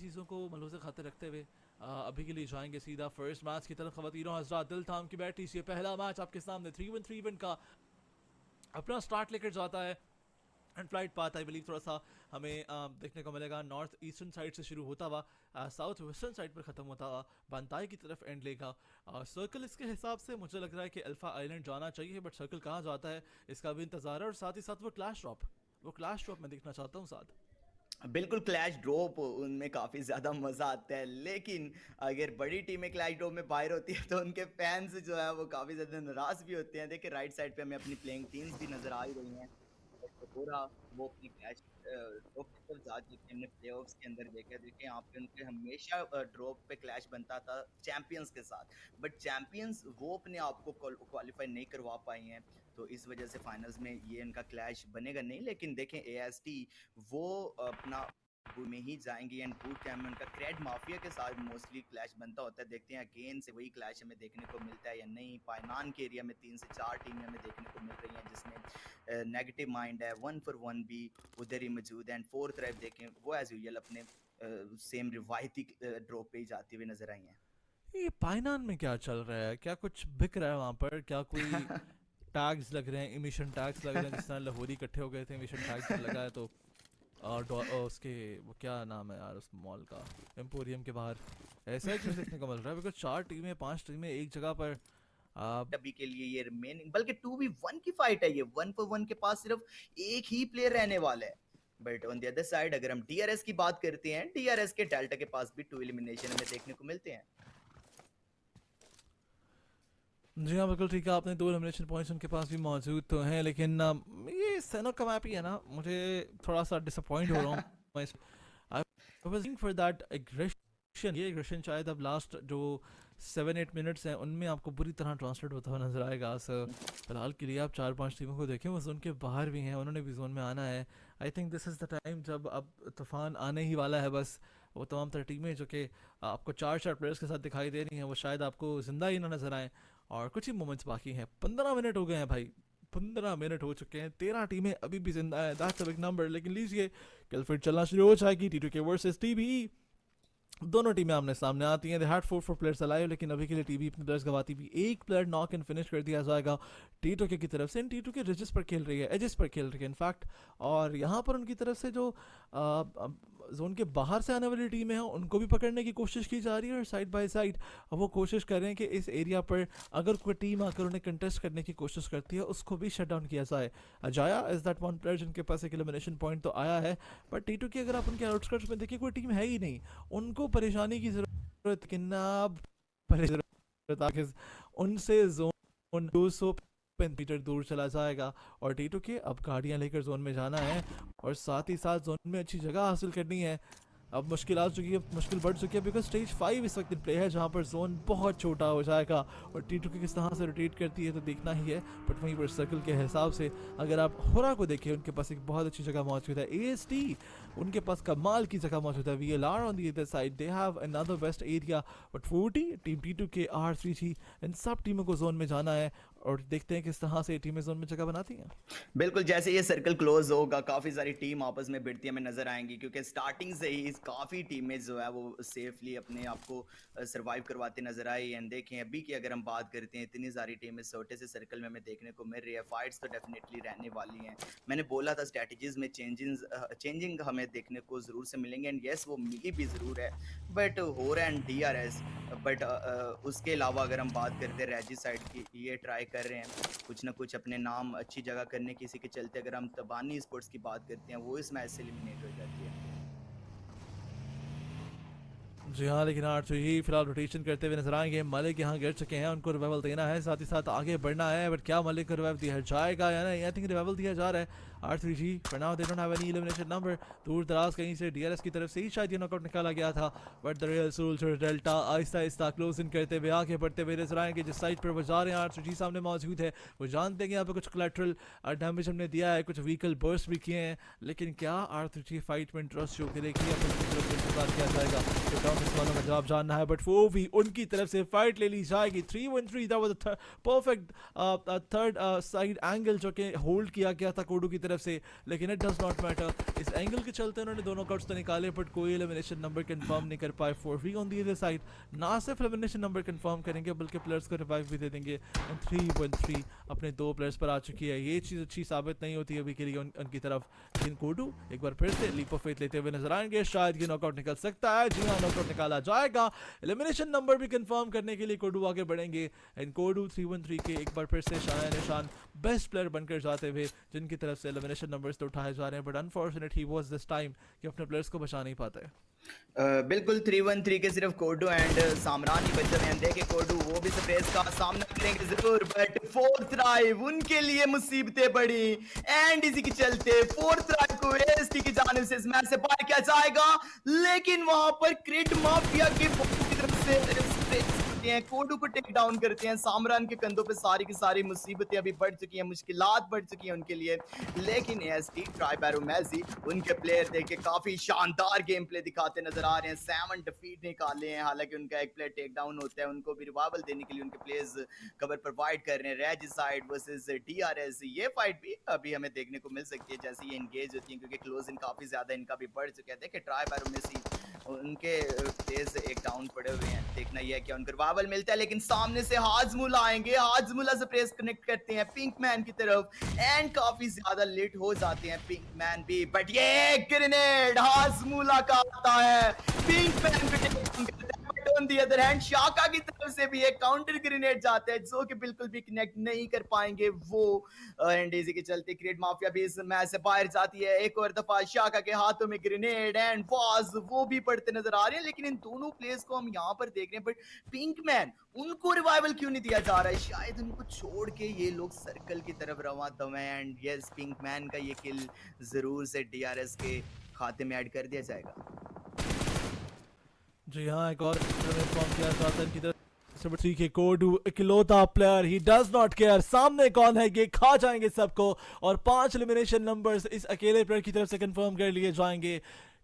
चीज़ों को मलूज़ खातिर रखते हुए अभी के लिए जाएंगे सीधा फर्स्ट मैच की तरफ। ख़वातीनों हज़रात, दिल थाम के बैठी, ये पहला मैच आपके सामने 3-1 का अपना स्टार्ट लेकर जाता है। And flight path I believe थोड़ा सा हमें देखने को मिलेगा नॉर्थ ईस्टर्न साइड से शुरू होता हुआ साउथ वेस्टर्न साइड पर ख़त्म होता हुआ बनताई की तरफ एंड लेगा। सर्कल इसके हिसाब से मुझे लग रहा है कि अल्फ़ा आइलैंड जाना चाहिए, बट सर्कल कहाँ जाता है इसका भी इंतज़ार है। और साथ ही साथ वो क्लैश ड्रॉप मैं देखना चाहता हूँ साथ। बिल्कुल क्लैश ड्रॉप उनमें काफ़ी ज़्यादा मज़ा आता है, लेकिन अगर बड़ी टीमें क्लैश ड्रॉप में बाहर होती है तो उनके फैंस जो है वो काफ़ी ज़्यादा नाराज़ भी होते हैं। देखिए राइट साइड पे हमें अपनी प्लेइंग टीम्स भी नज़र आ ही रही हैं। तो पूरा वो अपनी क्लैश ड्रॉप की तरफ जा चुके हैं। हमने प्लेऑफ्स के अंदर देखा, देखिए यहाँ पे उनके हमेशा ड्रॉप पे क्लैश बनता था चैंपियंस के साथ, बट चैंपियंस वो अपने आप को क्वालिफाई नहीं करवा पाई हैं। तो इस वजह से फाइनल्स में ये इनका क्लैश बनेगा नहीं, लेकिन देखें एएसटी वो अपना बूट में ही जाएंगे एंड बूट कैंप में उनका क्रेड माफिया के साथ मोस्टली क्लैश बनता होता है। देखते हैं अगेन से वही क्लैश हमें देखने को मिलता है या नहीं। पाइनान के एरिया में 3 से 4 टीमें हमें देखने को मिल रही हैं, जिसमें नेगेटिव माइंड है, 1 for 1 भी उधर ही मौजूद है एंड फोर्थ ट्राइब देखें वो एज यूजल अपने सेम रिवायती ड्रॉप पे ही जाती हुई नजर आई ये पाइनान में क्या चल रहा है? क्या कुछ बिक रहा है वहाँ पर? क्या कोई हैं। टैग्स लग रहे हैं, इमिशन टैग्स लग रहे हैं? जिस तरह लाहौरी इकट्ठे हो गए थे, इमिशन टैग जब लगा है तो उसके वो क्या नाम है यार उस मॉल का, एम्पोरियम के बाहर ऐसा ही कुछ देखने को मिल रहा है। बिकॉज 4 टीमें 5 टीमें एक जगह पर आ, अभी के लिए ये रिमेनिंग बल्कि 2v1 की फाइट है, ये 1 for 1 के पास सिर्फ एक ही प्लेयर रहने वाला है। But on the other side अगर हम डीआरएस की बात करते हैं, डीआरएस के डेल्टा के पास भी 2 एलिमिनेशन हमें देखने को मिलते हैं। जी हाँ बिल्कुल ठीक है आपने। 2 एलिमिनेशन पॉइंट्स उनके पास भी मौजूद तो हैं, लेकिन ये सैनो का मैप ही है ना, मुझे थोड़ा सा डिसअपॉइंट हो रहा हूँ मैं इस। I was for that aggression, ये एग्रेशन शायद अब लास्ट जो 7-8 मिनट्स हैं उनमें आपको बुरी तरह ट्रांसलेट होता हुआ नजर आएगा। सर फिलहाल के लिए आप 4-5 टीमों को देखें, वो जोन के बाहर भी हैं, उन्होंने भी जोन में आना है। I think this is the time जब अब तूफान आने ही वाला है। बस वो तमाम तरह टीमें जो कि आपको 4-4 प्लेयर्स के साथ दिखाई दे रही हैं, वो शायद आपको जिंदा ही ना नजर आए। और कुछ ही मोमेंट्स बाकी हैं, 15 मिनट हो गए हैं भाई, 15 मिनट हो चुके हैं, 13 टीमें अभी भी जिंदा है। That's a big number. लेकिन लीजिए कल फिर चलना शुरू हो जाएगी टी के वर्सेस टीबी। दोनों टीमें आमने सामने आती हैं। दे हैड 4 प्लेयर्स अलाइव, लेकिन अभी के लिए टीवी अपने प्लेयर्स गवाती भी। एक प्लेयर नॉक इन फिनिश कर दिया जाएगा टी टू की तरफ से। टी टू के रिजेस पर खेल रही है, एजेस पर खेल रही है इनफैक्ट। और यहाँ पर उनकी तरफ से जो जोन के बाहर से आने वाली टीमें हैं उनको भी पकड़ने की कोशिश की जा रही है। और साइड बाय साइड वो कोशिश कर रहे हैं कि इस एरिया पर अगर कोई टीम आकर उन्हें कंटेस्ट करने की कोशिश करती है उसको भी शट डाउन किया जाए। अजाया इज दैट वन प्लेयर जिनके पास एक एलिमिनेशन पॉइंट तो आया है, बट टी टू की अगर आप उनके आउटस्कर्ट्स में देखिए कोई टीम है ही नहीं। उनको परेशानी की जरूरत कितना जरूरत उनसे जोन 200 मीटर दूर चला जाएगा। और टीटू के अब गाड़ियां लेकर जोन में जाना है और साथ ही साथ जोन में अच्छी जगह हासिल करनी है। अब मुश्किल आ चुकी है, मुश्किल बढ़ चुकी है, बिकॉज स्टेज 5 इस वक्त प्ले है जहाँ पर जोन बहुत छोटा हो जाएगा। और टी टू की किस तरह से रोटेट करती है तो देखना ही है। बट वहीं पर सर्कल के हिसाब से अगर आप होरा को देखें, उनके पास एक बहुत अच्छी जगह मौजूद है। AST उनके पास कमाल की जगह मौजूद है। VLR on the other side they have another best area. But 40 team T2 के R3G इन सब टीमों को जोन में जाना है और देखते हैं किस तरह से टीमें जोन में जगह बनाती हैं। बिल्कुल, जैसे ये सर्कल क्लोज होगा काफ़ी सारी टीम आपस में भिड़ती हमें नज़र आएंगी, क्योंकि स्टार्टिंग से ही काफ़ी टीमें जो है वो सेफली अपने आप को सर्वाइव करवाते नज़र आई। एंड देखें अभी की अगर हम बात करते हैं, इतनी सारी टीमें छोटे से सर्कल में हमें देखने को मिल रही है। फाइट्स तो डेफिनेटली रहने वाली हैं। मैंने बोला था स्ट्रैटेजीज में चेंजिंग हमें देखने को ज़रूर से मिलेंगे एंड येस वो मिली भी ज़रूर है। बट हो रहा है DRS, बट उसके अलावा अगर हम बात करते हैं रेजी साइड की, ये ट्राई कर रहे हैं कुछ ना कुछ अपने नाम अच्छी जगह करने किसी के चलते। अगर हम तबानी स्पोर्ट्स की बात करते हैं, वो इस मैच से एलिमिनेट हो जाती है। जी हाँ, लेकिन R3G फिलहाल रोटेशन करते हुए नजर आएंगे। मलिक यहाँ गिर चुके हैं, उनको रिवाइवल देना है, साथ ही साथ आगे बढ़ना है। बट क्या मलिक को रिवाइव दिया जाएगा या नहीं? आई थिंक रिवाइवल दिया जा रहा है। R3G for now they don't have any elimination number. दूर दराज कहीं से DRS की तरफ से ही शायद ये नॉकआउट निकाला गया था। But the real soldier delta Aahista Aahista close in करते हुए आगे बढ़ते हुए नजर आएंगे। जिस साइड पर वो जा रहे हैं R3G सामने मौजूद है, वो जानते हैं कि यहाँ पे कुछ कोलैटरल डैमेज हमने दिया है, कुछ व्हीकल बर्स्ट भी किए हैं। लेकिन क्या R3G फाइट में इंटरेस्ट शो करेगी या फिर उनकी तरफ से इंतजार किया जाएगा? तो टॉम इस सवालों का जवाब जानना है। बट वो भी उनकी तरफ से फाइट ले ली जाएगी। 3-1-3 that was the perfect third side angle जो कि होल्ड किया गया था कोडू की तरफ तरफ से, लेकिन इट डज नॉट मैटर। इस एंगल के चलते उन्होंने दोनों नॉकआउट्स तो निकाले बट कोई एलिमिनेशन नंबर कंफर्म नहीं कर पाए। 4v on the other side, ना सिर्फ एलिमिनेशन नंबर कंफर्म करेंगे बल्कि प्लेयर्स को रिवाइव भी दे देंगे। 3-1-3 अपने 2 प्लेयर्स पर आ चुकी है। ये चीज़ अच्छी साबित नहीं होती अभी के लिए उनकी तरफ, लेकिन कोडू एक बार फिर से लीप ऑफ फेथ लेते हुए नजर आएंगे। शायद ये नॉकआउट निकल सकता है। जी हाँ, नॉकआउट निकाला जाएगा। एलिमिनेशन नंबर भी कंफर्म करने के लिए कोडू आगे बढ़ेंगे एंड कोडू 3-1-3 के एक बार फिर से शाया निशान बेस्ट प्लेयर बनकर जाते हुए जिनकी तरफ से एलिमिनेशन नंबर्स तो उठाए जा रहे हैं, but unfortunate he was this time कि अपने प्लेयर्स को बचा नहीं पाते। बिल्कुल 3-1-3 के सिर्फ कोडू एंड सामरान ही बचे हुए हैं। देखे कोडू वो भी सरप्राइज का सामना करेंगे जरूर, बट 4th राइव उनके लिए मुसीबतें बढ़ी एंड इसी के चलते 4th राइव को एएसटी की जानिब से इस मैच से बाहर किया जाएगा, लेकिन वहां पर क्रिड माफिया की तरफ से हैं, कोडू को टेक डाउन करते हैं। सामरान के कंधों पे सारी की सारी मुसीबतें अभी बढ़ चुकी हैं, मुश्किलात बढ़ चुकी हैं उनके लिए, लेकिन एएसटी ट्राइबैरो मैजी उनके प्लेयर देख के काफी शानदार गेम प्ले दिखाते नजर आ रहे हैं। 7 डिफीट निकाले हैं, हालांकि उनका एक प्लेयर टेक डाउन होता है, उनको भी रिवाइवल देने के लिए उनके प्लेयर्स कवर प्रोवाइड कर रहे हैं। रेजिसाइड वर्सेस डीआरएस, ये फाइट भी अभी हमें देखने को मिल सकती है जैसे ये एंगेज होती है, क्योंकि क्लोज इन काफी ज्यादा इनका भी बढ़ चुका है। देखिए ट्राइबैरो मैजी उनके प्लेयर्स एक डाउन पड़े हुए हैं, देखना यह है कि उनको रिवाइवल मिलता है, लेकिन सामने से हाजमुला आएंगे। हाजमुला से प्रेस कनेक्ट करते हैं पिंक मैन की तरफ एंड काफी ज्यादा लेट हो जाते हैं पिंक मैन भी, बट ये ग्रेनेड हाजमुला का आता है, पिंक मैन पे टेक डाउन करता है। ऑन दी अदर हैंड शाका की तरफ से भी एक काउंटर ग्रेनेड जाता है जो कि बिल्कुल भी कनेक्ट नहीं कर पाएंगे वो, एंड इसी के चलते क्रिड माफिया भी इस मैच से बाहर जाती है। एक और दफा शाका के हाथों में ग्रेनेड एंड वाज वो भी पड़ते नजर आ रहे हैं, लेकिन इन दोनों प्लेयर्स को हम यहाँ पर देख रहे हैं, बट पिंक मैन उनको रिवाइवल क्यों नहीं दिया जा रहा है? शायद उनको छोड़ के ये लोग सर्कल की तरफ रवा दमे एंड यस पिंक मैन का ये किल जरूर से डीआरएस के खाते में ऐड कर दिया जाएगा। जी हाँ, एक और इन्फॉर्म किया जाता है इनकी तरफ से के कोडू इकलौता player, he does not care सामने कौन है, ये खा जाएंगे सबको और 5 एलिमिनेशन नंबर्स इस अकेले प्लेयर की तरफ से कंफर्म कर लिए जाएंगे।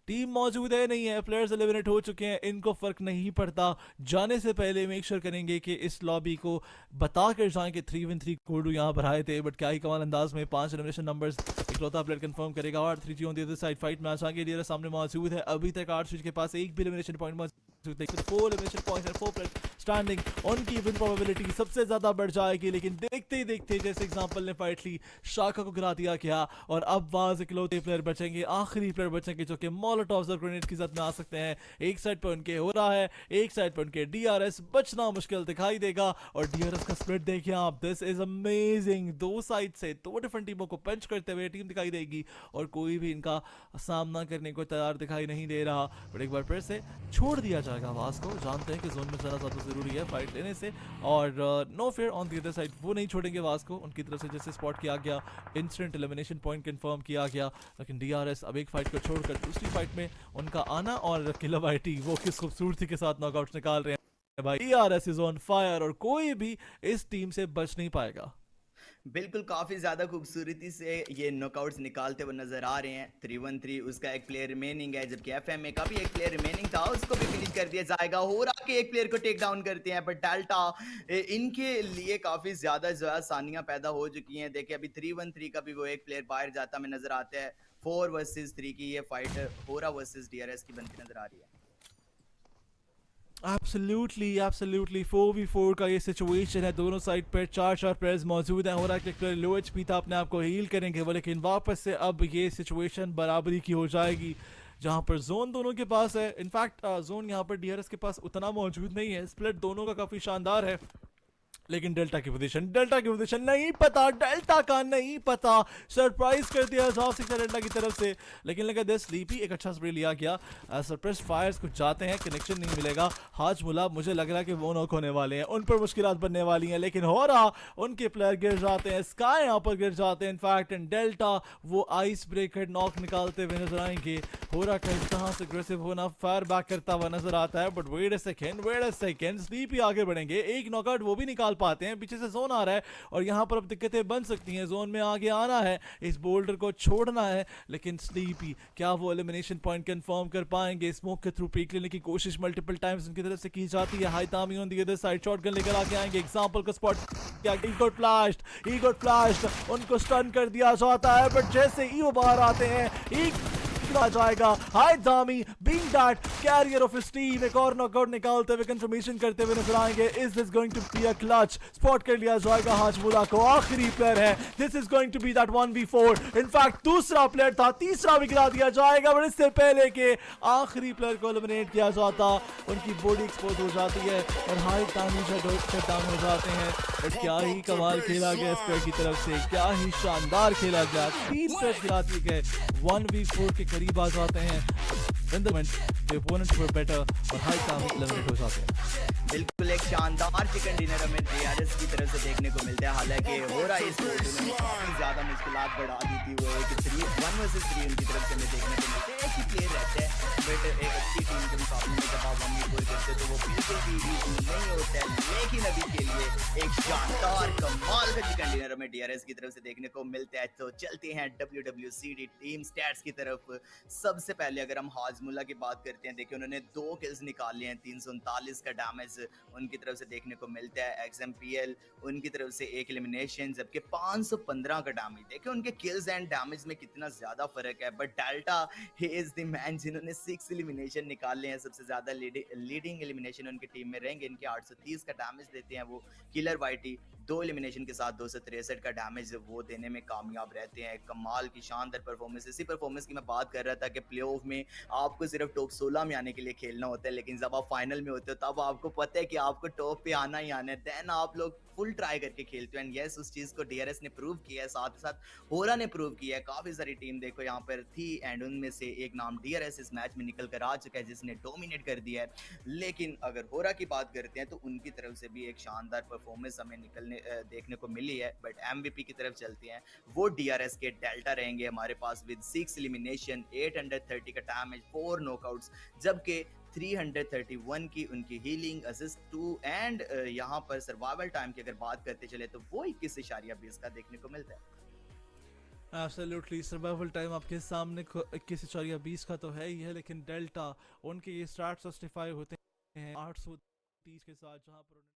टीम मौजूद है नहीं है, प्लेयर्स एलिमिनेट हो चुके हैं, इनको फर्क नहीं पड़ता। जाने से पहले मेक श्योर करेंगे कि इस लॉबी को बता कर जाएं कि 3-1-3 कोडू यहाँ पर आए थे, बट क्या ही कमाल अंदाज में 5 एलिमिनेशन नंबर्स इकलौता प्लेयर कंफर्म करेगा। और 3G on the other side fight match आगे लिए सामने मौजूद है, अभी तक आरसीबी के पास एक भी एलिमिनेशन पॉइंट मौजूद है, 4 elimination points and 4 player standing, उनकी विन प्रोबेबिलिटी सबसे ज्यादा बढ़ जाएगी। लेकिन देखते ही देखते जैसे एग्जांपल ने फाइट ली, शाका को गिरा दिया गया और अब वाज इकलौते प्लेयर बचेंगे, आखिरी प्लेयर बचेंगे जो कि मोलोटोव्स और ग्रेनेड्स की जद में आ सकते हैं। एक साइड पर उनके हो रहा है, एक साइड पर उनके डीआरएस, बचना मुश्किल दिखाई देगा। और डीआरएस का स्प्लिट देखिए आप, दिस इज अमेजिंग, 2 साइड से 2 डिफरेंट टीमों को पंच करते हुए टीम दिखाई देगी और कोई भी इनका सामना करने को तैयार दिखाई नहीं दे रहा। बट एक बार फिर से छोड़ दिया जाएगा आवाज को, जानते हैं कि जोन में जाना ज्यादा जरूरी है फाइट लेने से, और no fair on the other side, वो नहीं छोड़ेंगे आवाज को। उनकी तरफ से जैसे स्पॉट किया गया, इंस्टेंट एलिमिनेशन पॉइंट कंफर्म किया गया, लेकिन डीआरएस अब एक फाइट को छोड़कर दूसरी फाइट में उनका आना और किलावाइटी वो किस खूबसूरती के साथ नॉकआउट्स निकाल रहे हैं भाई। डीआरएस इज ऑन फायर और कोई भी इस टीम से बच नहीं पाएगा। बिल्कुल काफी ज्यादा खूबसूरती से ये नॉकआउट्स निकालते हुए नजर आ रहे हैं। 3-1-3 उसका एक प्लेयर रिमेनिंग है, जबकि एफएमए का भी एक प्लेयर रिमेनिंग था, उसको भी फिनिश कर दिया जाएगा। हो रहा के एक प्लेयर को टेक डाउन करते हैं, बट डेल्टा इनके लिए काफी ज्यादा जो है आसानियां पैदा हो चुकी हैं। देखिए अभी 3-1-3 का भी वो एक प्लेयर बाहर जाता हमें नजर आता है। 4 वर्सेस 3 की ये फाइट हो रहा वर्सेस डीआरएस की बनती नजर आ रही है। एब्सोल्युटली 4v4 का ये सिचुएशन है, दोनों साइड पर 4 प्लेयर्स मौजूद हैं। हो रहा है कि प्लेयर लो एचपी था, अपने आप को हील करेंगे वो, लेकिन वापस से अब ये सिचुएशन बराबरी की हो जाएगी जहां पर जोन दोनों के पास है। इनफैक्ट जोन यहाँ पर डीआरएस के पास उतना मौजूद नहीं है, स्प्लिट दोनों का काफी शानदार है, लेकिन डेल्टा की पोजीशन नहीं पता, डेल्टा का नहीं पता। सरप्राइज कर दिया डेल्टा की तरफ से, लेकिन लगा दिस स्लीपी एक अच्छा स्प्रे लिया गया। सरप्राइज फायर्स कुछ जाते हैं, कनेक्शन नहीं मिलेगा। हाजमुला मुझे लग रहा है कि वो नॉक होने वाले हैं, उन पर मुश्किलात बनने वाली हैं, लेकिन हो रहा उनके प्लेयर गिर जाते हैं, स्काई यहाँ पर गिर जाते हैं इनफैक्ट, एंड डेल्टा वो आइस ब्रेकर नॉक निकालते हुए नजर आएंगे। हो रहा कहीं कहाँ से अग्रेसिव होना, फायर बैक करता हुआ नजर आता है, but wait a second sleepy आगे बढ़ेंगे, एक नॉकआउट वो भी निकाल पाते हैं, पीछे से जोन आ रहा है और यहाँ पर अब दिक्कतें बन सकती हैं। जोन में आगे आना है, इस बोल्डर को छोड़ना है, लेकिन स्लीपी क्या वो एलिमिनेशन पॉइंट कंफर्म कर पाएंगे? स्मोक के थ्रू पीक लेने की कोशिश मल्टीपल टाइम्स उनकी तरफ से की जाती है। Haitami on the other side shotgun लेकर आगे आएंगे, एग्जांपल को स्पॉट किया, ही गॉट फ्लैश्ड, उनको स्टन कर दिया जाता है, बट जैसे ही वो बाहर आते हैं आ जाएगा। Haitami being that carrier of his team एक और नॉकआउट निकालते हुए कंफर्मेशन करते हुए नजर आएंगे। Is this going to be a clutch? Spot कर लिया जाएगा हाजमुला को, आखिरी प्लेयर है, this is going to be that 1v4। In fact दूसरा प्लेयर था, तीसरा भी गिरा दिया जाएगा, बट इससे पहले के आखिरी प्लेयर को एलिमिनेट किया जाता, उनकी बॉडी एक्सपोज हो जाती है और हाइतामी शट डाउन हो जाते हैं। बट क्या ही कमाल खेला गया स्क्वाड की तरफ से, क्या ही शानदार खेला गया, 3 प्लेयर गिरा दिए गए, 1v4 के करीब आ जाते हैं। The opponents were better और हाइतामी एलिमिनेट हो जाते हैं। बिल्कुल एक शानदार चिकन डिनर हमें डीआरएस की तरफ से देखने को मिलता है। हालांकि हो रहा है इस टूर्नामेंट में काफी ज्यादा मुश्किलात बढ़ा दी थी, वो एक 1 वर्सेस 3 उनकी तरफ से हमें देखने को मिलता है। एक ही प्लेयर रहता है, बट एक अच्छी टीम के मुकाबले में जब आप 1v4 करते हो तो वो बिल्कुल भी इजी नहीं होता है। लेकिन अभी के लिए एक शानदार कमाल का चिकन डिनर हमें डीआरएस की तरफ से देखने को मिलता है। तो चलते हैं WWCD टीम स्टैट्स की तरफ। सबसे पहले अगर हम हाजमुला की बात करते हैं, देखिए उन्होंने 2 किल्स निकाले हैं, 339 का डैमेज उनकी तरफ से देखने को मिलता है। XMPL उनकी तरफ से 1 एलिमिनेशन, जबकि 515 का डैमेज। देखिए उनके किल्स एंड डैमेज में कितना ज्यादा फर्क है। But delta he is the man जिन्होंने 6 एलिमिनेशन निकाले हैं, सबसे ज्यादा लीडिंग एलिमिनेशन उनकी टीम में रहेंगे। इनके 830 का डैमेज देते हैं वो किलर वाइटी, 2 एलिमिनेशन के साथ 263 का डैमेज वो देने में कामयाब रहते हैं। कमाल की शानदार परफॉर्मेंस। इसी परफॉर्मेंस की मैं बात कर रहा था कि प्लेऑफ में आपको सिर्फ टॉप 16 में आने के लिए खेलना होता है, लेकिन जब आप फाइनल में होते हो तब आपको पता है कि आपको टॉप पे आना ही आना है। देन आप लोग फुल ट्राई करके खेलते हो एंड यस उस चीज को डीआरएस ने प्रूव किया है, साथ ही साथ होरा ने प्रूव किया है। काफी सारी टीम देखो यहाँ पर थी एंड उनमें से एक नाम डीआरएस इस मैच में निकल कर आ चुका है जिसने डोमिनेट कर दिया है। लेकिन अगर होरा की बात करते हैं तो उनकी तरफ से भी एक शानदार परफॉर्मेंस हमें देखने को मिली है। बट एमवीपी की तरफ चलते हैं, वो डीआरएस के डेल्टा रहेंगे हमारे पास विद 6 एलिमिनेशन, 830 का डैमेज, 4 नॉकआउट्स, जबकि 331 की उनकी हीलिंग, असिस्ट 2 एंड यहाँ पर सर्वाइवल टाइम की अगर बात करते चले तो वो 21.20 का देखने को मिलता है। एब्सोल्युटली सर्वाइवल टाइम आपके सामने 21.20 का तो है ही है, लेकिन डेल्टा उनके ये स्टार्ट जस्टिफाई होते हैं 830 के साथ, जहां पर